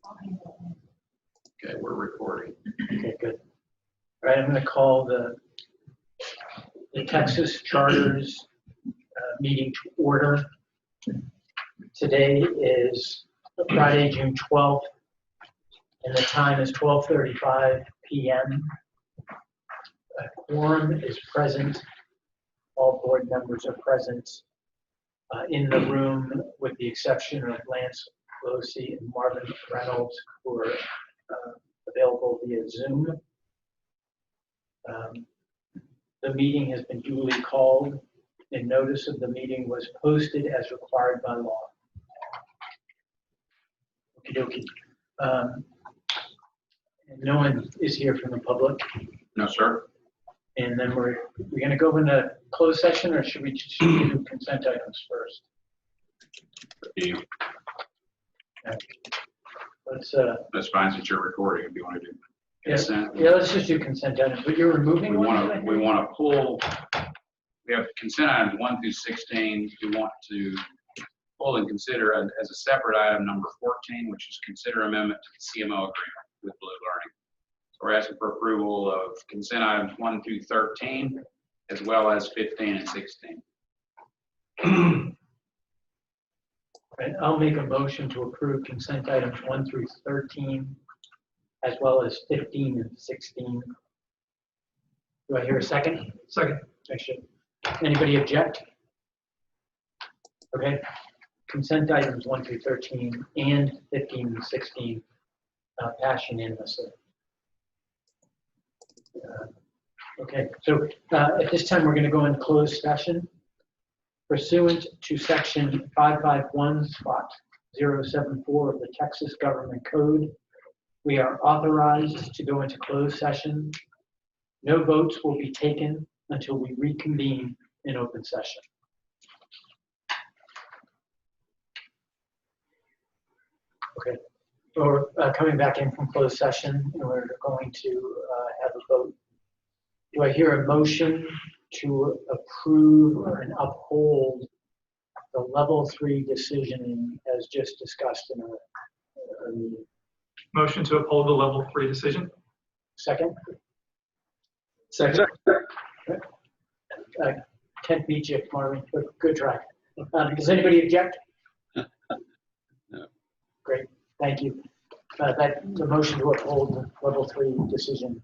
Okay, we're recording. Okay, good. All right, I'm going to call the Texas Charters meeting to order. Today is Friday, June 12th, and the time is 12:35 p.m. A quorum is present. All board members are present in the room, with the exception of Lance Losi and Marvin Reynolds, who are available via Zoom. The meeting has been duly called, and notice of the meeting was posted as required by law. Okie dokie. No one is here from the public. No, sir. And then we're going to go into closed session, or should we do consent items first? You, Okay. that's fine since you're recording. If you want to do consent, Yeah, let's just do consent items. But you're removing we one? want to pull. We have consent items 1 through 16. We want to pull and consider as a separate item number 14, which is consider amendment to the CMO agreement with Blue Learning. So we're asking for approval of consent items 1 through 13, as well as 15 and 16. Right, I'll make a motion to approve consent items 1 through 13, as well as 15 and 16. Do I hear a second? Second. Anybody object? Okay. Consent items 1 through 13 and 15 and 16 pass unanimously. Okay, so at this time we're going to go into closed session. Pursuant to section 551.074 of the Texas Government Code, we are authorized to go into closed session. No votes will be taken until we reconvene in open session. Okay, we're coming back in from closed session, and we're going to have a vote. Do I hear a motion to approve and uphold the level 3 decisioning as just discussed in a meeting? Motion to uphold the level 3 decision. Second? Can't beat you, Marvin, but good try. Does anybody object? No. Great, thank you. The motion to uphold the level 3 decision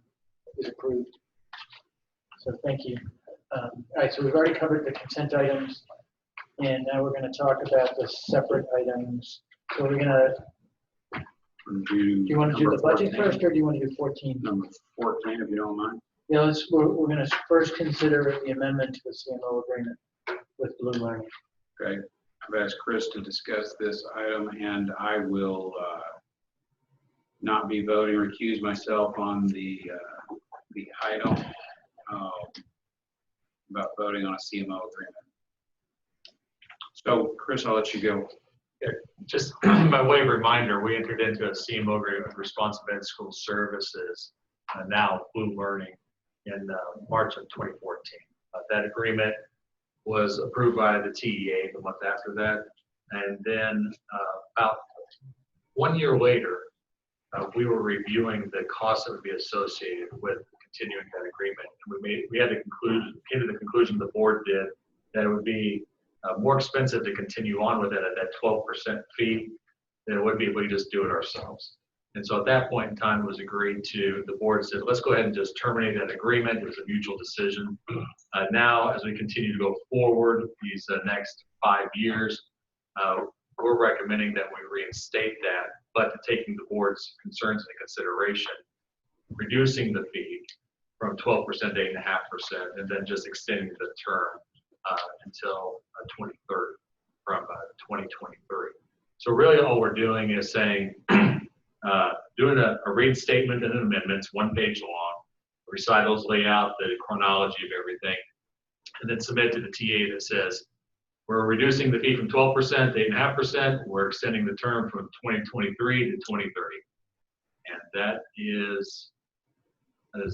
is approved. So thank you. All right, so we've already covered the consent items, and now we're going to talk about the separate items. So we're going to, do you want to do the budget 14 first, or do you want to do 14? Number 14, if you don't mind. Yeah, we're going to first consider the amendment to the CMO agreement with Blue Learning. Okay, I've asked Chris to discuss this item, and I will not be voting, recuse myself on the item about voting on a CMO agreement. So, Chris, I'll let you go. Yeah, just by way of reminder, we entered into a CMO agreement with ResponsiveEd School Services, now Blue Learning, in March of 2014. That agreement was approved by the TEA the month after that, and then about 1 year later, we were reviewing the costs that would be associated with continuing that agreement. And we had to came to the conclusion, the board did, that it would be more expensive to continue on with it at that 12% fee than it would be if we just do it ourselves. And so at that point in time, it was agreed to, the board said, let's go ahead and just terminate that agreement. It was a mutual decision. Now, as we continue to go forward these next 5 years, we're recommending that we reinstate that, but taking the board's concerns into consideration, reducing the fee from 12% to 8.5%, and then just extending the term until 2030 from 2023. So really all we're doing is saying, doing a reinstatement and an amendment, 1 page long, recitals, lay out the chronology of everything, and then submit to the TA that says, we're reducing the fee from 12% to 8.5%. We're extending the term from 2023 to 2030. And that is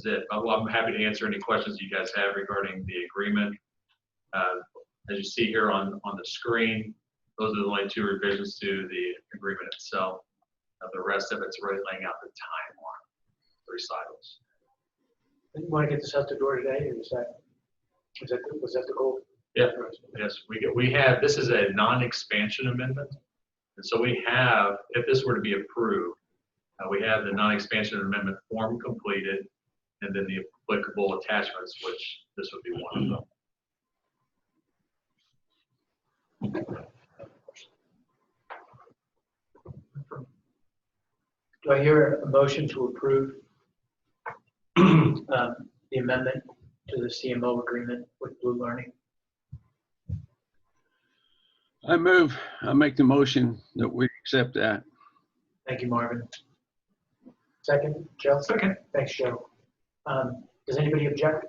it. Well, I'm happy to answer any questions you guys have regarding the agreement. As you see here on the screen, those are the only 2 revisions to the agreement itself. The rest of it's really laying out the timeline, the recitals. You want to get this out the door today, or was that the goal? Yeah, yes, we have, this is a non-expansion amendment. And so we have, if this were to be approved, we have the non-expansion amendment form completed, and then the applicable attachments, which this would be one of them. Do I hear a motion to approve the amendment to the CMO agreement with Blue Learning? I make the motion that we accept that. Thank you, Marvin. Second, Joe? Second. Thanks, Joe. Does anybody object?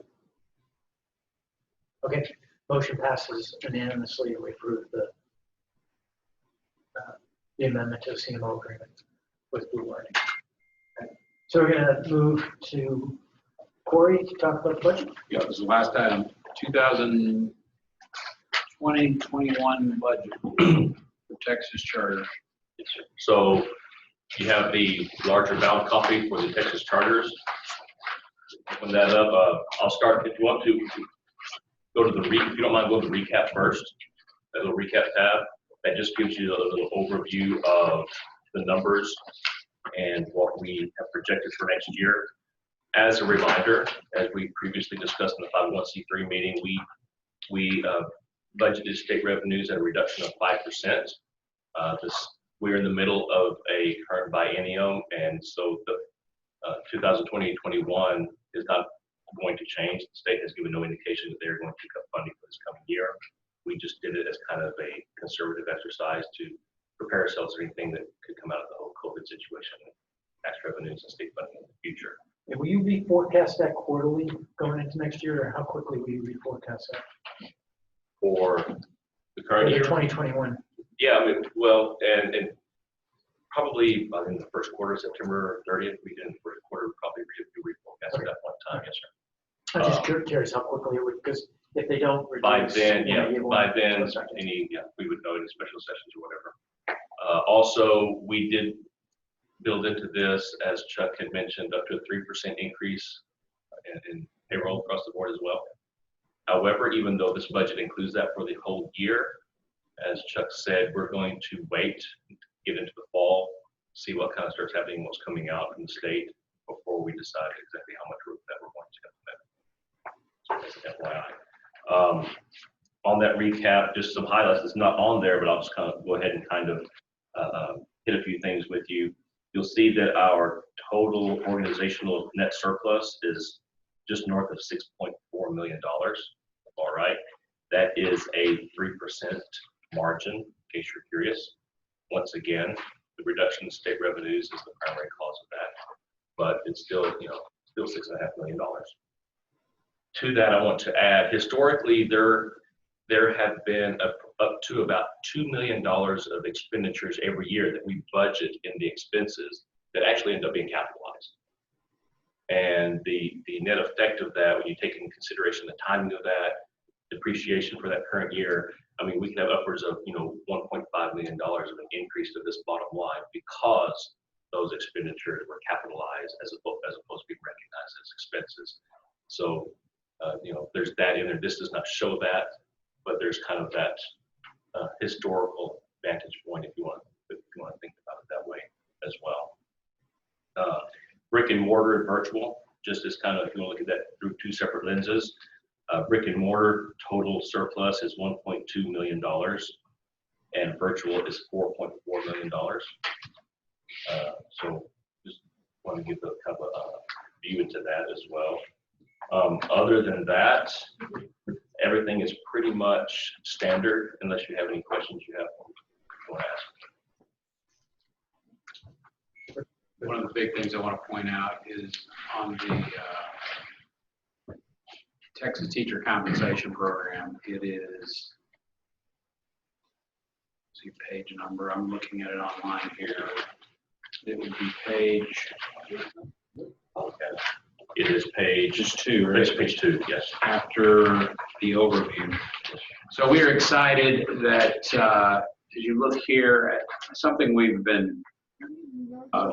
Okay, motion passes unanimously. We approve the amendment to the CMO agreement with Blue Learning. Okay. So we're going to move to Corey to talk about the budget. Yeah, this is the last item, 2020-21 budget for Texas Charter. So you have the larger bound copy for the Texas charters. Open that up. I'll start, if you want to, go to the, if you don't mind, go to the recap first. That little recap tab, that just gives you a little overview of the numbers and what we have projected for next year. As a reminder, as we previously discussed in the 501c3 meeting, we budgeted state revenues at a reduction of 5%. We're in the middle of a current biennium, and so the 2020-21 is not going to change. The state has given no indication that they're going to pick up funding for this coming year. We just did it as kind of a conservative exercise to prepare ourselves for anything that could come out of the whole COVID situation, tax revenues and state funding in the future. And will you reforecast that quarterly going into next year, or how quickly will you reforecast that? For the current year? 2021. Yeah, I mean, well, and probably in the first quarter, September 30th, we did in the first quarter, probably reforecast at that one time, yes, sir. I'm just curious how quickly it would, because if they don't reduce, By then, yeah, we would know any special sessions or whatever. Also, we did build into this, as Chuck had mentioned, up to a 3% increase in payroll across the board as well. However, even though this budget includes that for the whole year, as Chuck said, we're going to wait, get into the fall, see what kind of starts happening, what's coming out from the state before we decide exactly how much that we're going to implement. So that's FYI. On that recap, just some highlights. It's not on there, but I'll just kind of go ahead and kind of hit a few things with you. You'll see that our total organizational net surplus is just north of $6.4 million. All right. That is a 3% margin, in case you're curious. Once again, the reduction in state revenues is the primary cause of that, but it's still, still $6.5 million. To that, I want to add, historically, there have been up to about $2 million of expenditures every year that we budget in the expenses that actually end up being capitalized. And the net effect of that, when you take into consideration the timing of that, depreciation for that current year, I mean, we can have upwards of, $1.5 million of an increase to this bottom line because those expenditures were capitalized as opposed to being recognized as expenses. So, there's that in there. This does not show that, but there's kind of that historical vantage point if you want to think about it that way as well. Brick and mortar and virtual, just as kind of, if you want to look at that through two separate lenses, brick and mortar total surplus is $1.2 million and virtual is $4.4 million. So just want to give a kind of a view into that as well. Other than that, everything is pretty much standard unless you have any questions you want to ask. One of the big things I want to point out is on the Texas Teacher Compensation Program, it is, see page number, I'm looking at it online here. It would be page, Okay. It is page just 2, right? It's page 2, yes. After the overview. So we are excited that as you look here at something we've been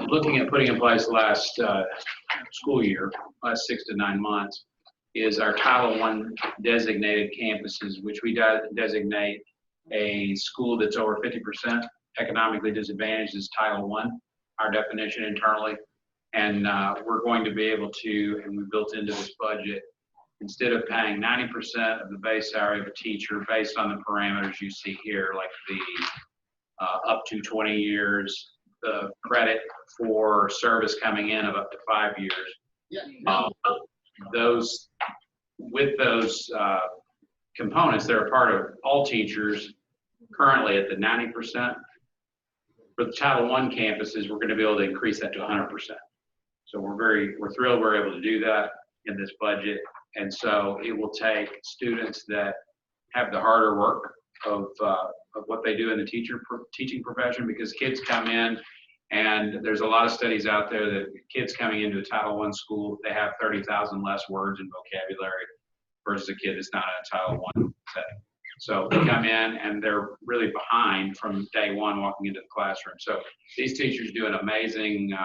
looking at putting in place last school year, last 6 to 9 months, is our Title I designated campuses, which we designate a school that's over 50% economically disadvantaged as Title I, our definition internally. And we're going to be able to, and we built into this budget, instead of paying 90% of the base salary of a teacher based on the parameters you see here, like the up to 20 years, the credit for service coming in of up to 5 years. With those components, they're a part of all teachers currently at the 90%. For the Title I campuses, we're going to be able to increase that to 100%. So we're thrilled we're able to do that in this budget. And so it will take students that have the harder work of what they do in the teaching profession, because kids come in, and there's a lot of studies out there that kids coming into a Title I school, they have 30,000 less words and vocabulary versus a kid that's not in a Title I setting. So they come in and they're really behind from day one walking into the classroom. So these teachers do an amazing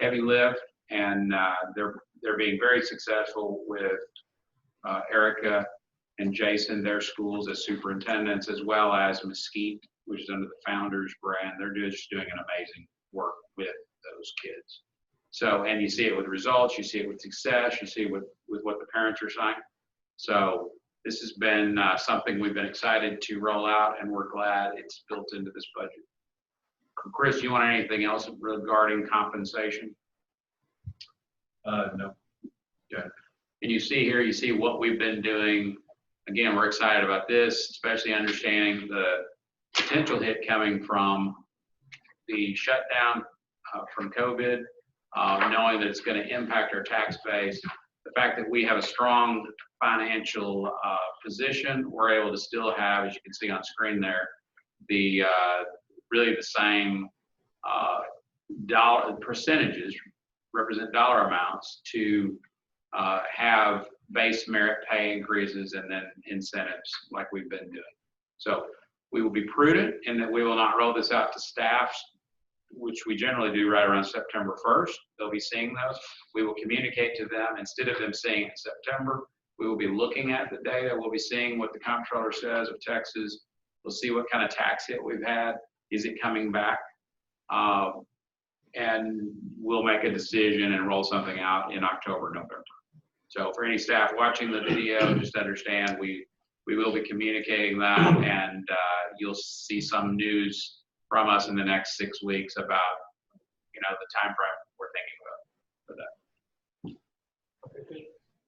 heavy lift, and they're being very successful with Erica and Jason, their schools as superintendents, as well as Mesquite, which is under the Founders brand. They're just doing an amazing work with those kids. So, and you see it with results, you see it with success, you see it with what the parents are saying. So this has been something we've been excited to roll out, and we're glad it's built into this budget. Chris, you want anything else regarding compensation? No. Yeah. And you see here, you see what we've been doing. Again, we're excited about this, especially understanding the potential hit coming from the shutdown from COVID, knowing that it's going to impact our tax base. The fact that we have a strong financial position, we're able to still have, as you can see on screen there, the really the same dollar percentages, represent dollar amounts to have base merit pay increases and then incentives like we've been doing. So we will be prudent in that we will not roll this out to staffs, which we generally do right around September 1st. They'll be seeing those. We will communicate to them. Instead of them seeing it in September, we will be looking at the data. We'll be seeing what the comptroller says of Texas. We'll see what kind of tax hit we've had. Is it coming back? And we'll make a decision and roll something out in October, November. So for any staff watching the video, just understand we will be communicating that, and you'll see some news from us in the next 6 weeks about, the time frame we're thinking about for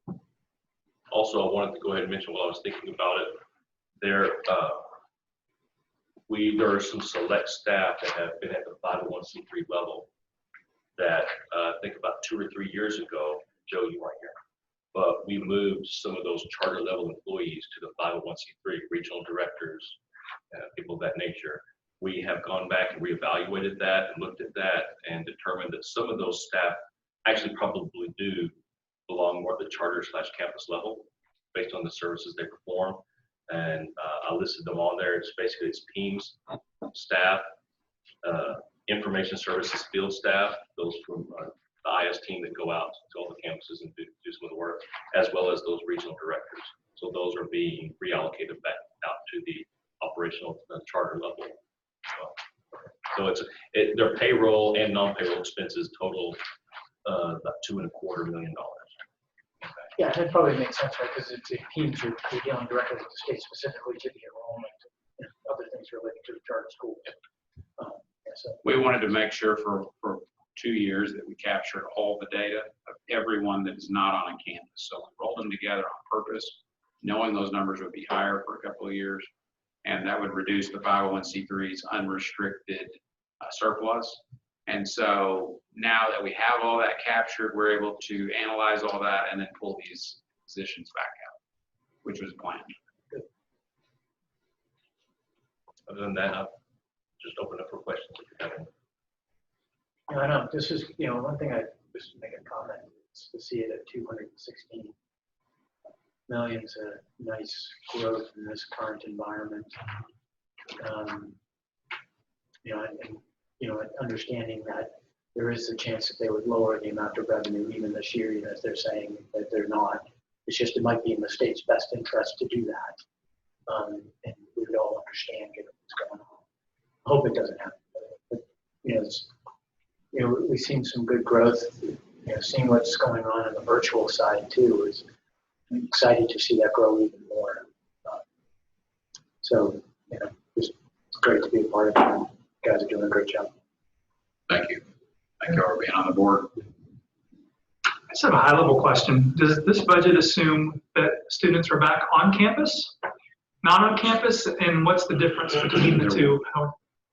that. Also, I wanted to go ahead and mention while I was thinking about it, there are some select staff that have been at the 501c3 level that I think about 2 or 3 years ago, Joe, you weren't here, but we moved some of those charter level employees to the 501c3, regional directors, people of that nature. We have gone back and reevaluated that and looked at that and determined that some of those staff actually probably do belong more at the charter/campus level based on the services they perform. And I listed them on there. It's basically PEMS staff, information services field staff, those from the IS team that go out to all the campuses and do some of the work, as well as those regional directors. So those are being reallocated back out to the operational charter level. So their payroll and non-payroll expenses total about $2.25 million. Okay. Yeah, that probably makes sense, right? Because it's teams are dealing directly with the state, specifically to the enrollment and other things related to the charter school. So We wanted to make sure for 2 years that we captured all the data of everyone that is not on a campus. So we rolled them together on purpose, knowing those numbers would be higher for a couple of years, and that would reduce the 501c3's unrestricted surplus. And so now that we have all that captured, we're able to analyze all that and then pull these positions back out, which was planned. Other than that, I'll just open up for questions if you have any. I know this is, one thing I just make a comment is to see it at 216 million is a nice growth in this current environment. And understanding that there is a chance that they would lower the amount of revenue even this year, even if they're saying that they're not. It's just, it might be in the state's best interest to do that. And we would all understand given what's going on. I hope it doesn't happen. But, we've seen some good growth. Seeing what's going on the virtual side too is excited to see that grow even more. So, it's great to be a part of it. You guys are doing a great job. Thank you. Thank you all for being on the board. I just have a high-level question. Does this budget assume that students are back on campus, not on campus, and what's the difference between the two?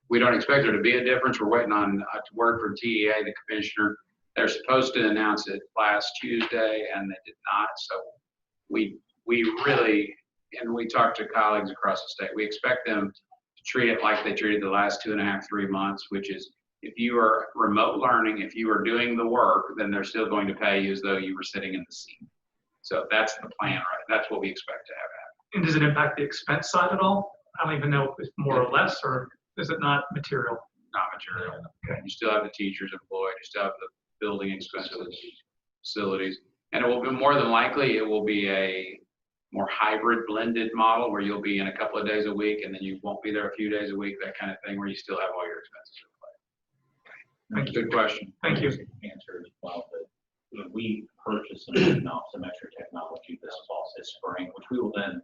We don't expect there to be a difference. We're waiting on word from TEA, the commissioner. They're supposed to announce it last Tuesday, and they did not. So we really, and we talked to colleagues across the state, we expect them to treat it like they treated the last 2.5, 3 months, which is if you are remote learning, if you are doing the work, then they're still going to pay you as though you were sitting in the seat. So that's the plan, right? That's what we expect to have happen. And does it impact the expense side at all? I don't even know if it's more or less, or is it not material? Not material. Okay. You still have the teachers employed, you still have the building expenses, facilities, and it will be more than likely, it will be a more hybrid blended model where you'll be in a couple of days a week and then you won't be there a few days a week, that kind of thing, where you still have all your expenses in play. Thank you. Good question. Thank you. Answer as well, but we purchased some extra technology this spring, which we will then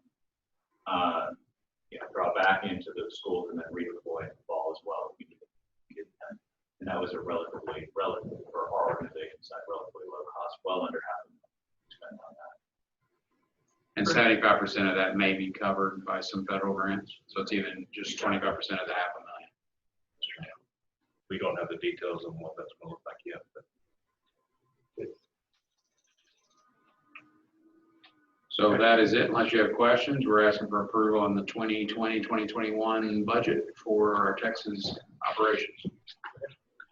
draw back into the schools and then redeploy in the fall as well. We did that. And that was a relatively for our organization side, relatively low cost, well under half a million spent on that. And 75% of that may be covered by some federal grants. So it's even just 25% of the $500,000. We don't have the details on what that's going to look like yet. But. So that is it. Unless you have questions, we're asking for approval on the 2020-2021 budget for our Texas operations.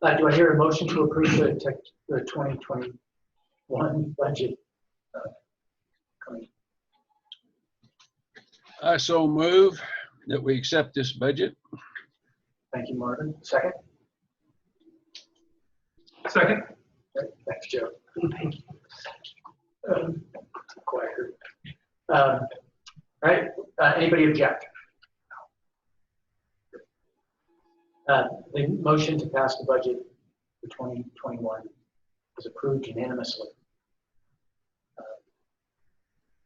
Do I hear a motion to approve the 2021 budget? I so move that we accept this budget. Thank you, Marvin. Second? Second. Okay, thanks, Joe. Thank you. Quiet group. All right. Anybody object? The motion to pass the budget for 2021 was approved unanimously.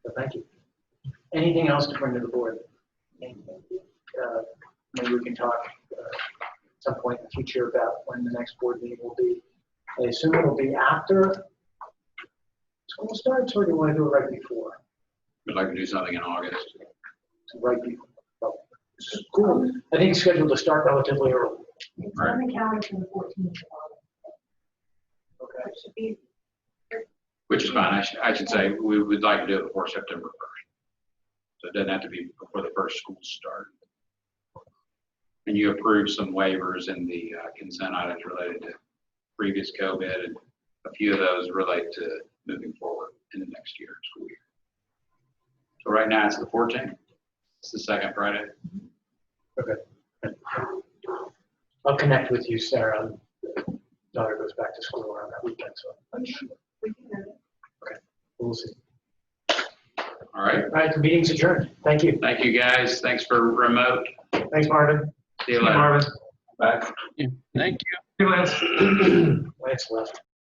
So thank you. Anything else to bring to the board? Maybe we can talk at some point in the future about when the next board meeting will be. I assume it will be after school starts, or do you want to do it right before? We'd like to do something in August. Right before. Well, school, I think it's scheduled to start relatively early. It's on the calendar for the 14th of August. Okay. It should be. Which is fine. I should say we would like to do it before September 1st. So it doesn't have to be before the first school start. And you approved some waivers in the consent items related to previous COVID, and a few of those relate to moving forward in the next year, school year. So right now it's the 14th. It's the second Friday. Okay. I'll connect with you, Sarah. Daughter goes back to school around that weekend, so I'm sure. Okay, we'll see. All right. All right, the meeting's adjourned. Thank you. Thank you, guys. Thanks for remote. Thanks, Marvin. See you later. Marvin. Bye. Thank you. Hey, Lance. Lance left.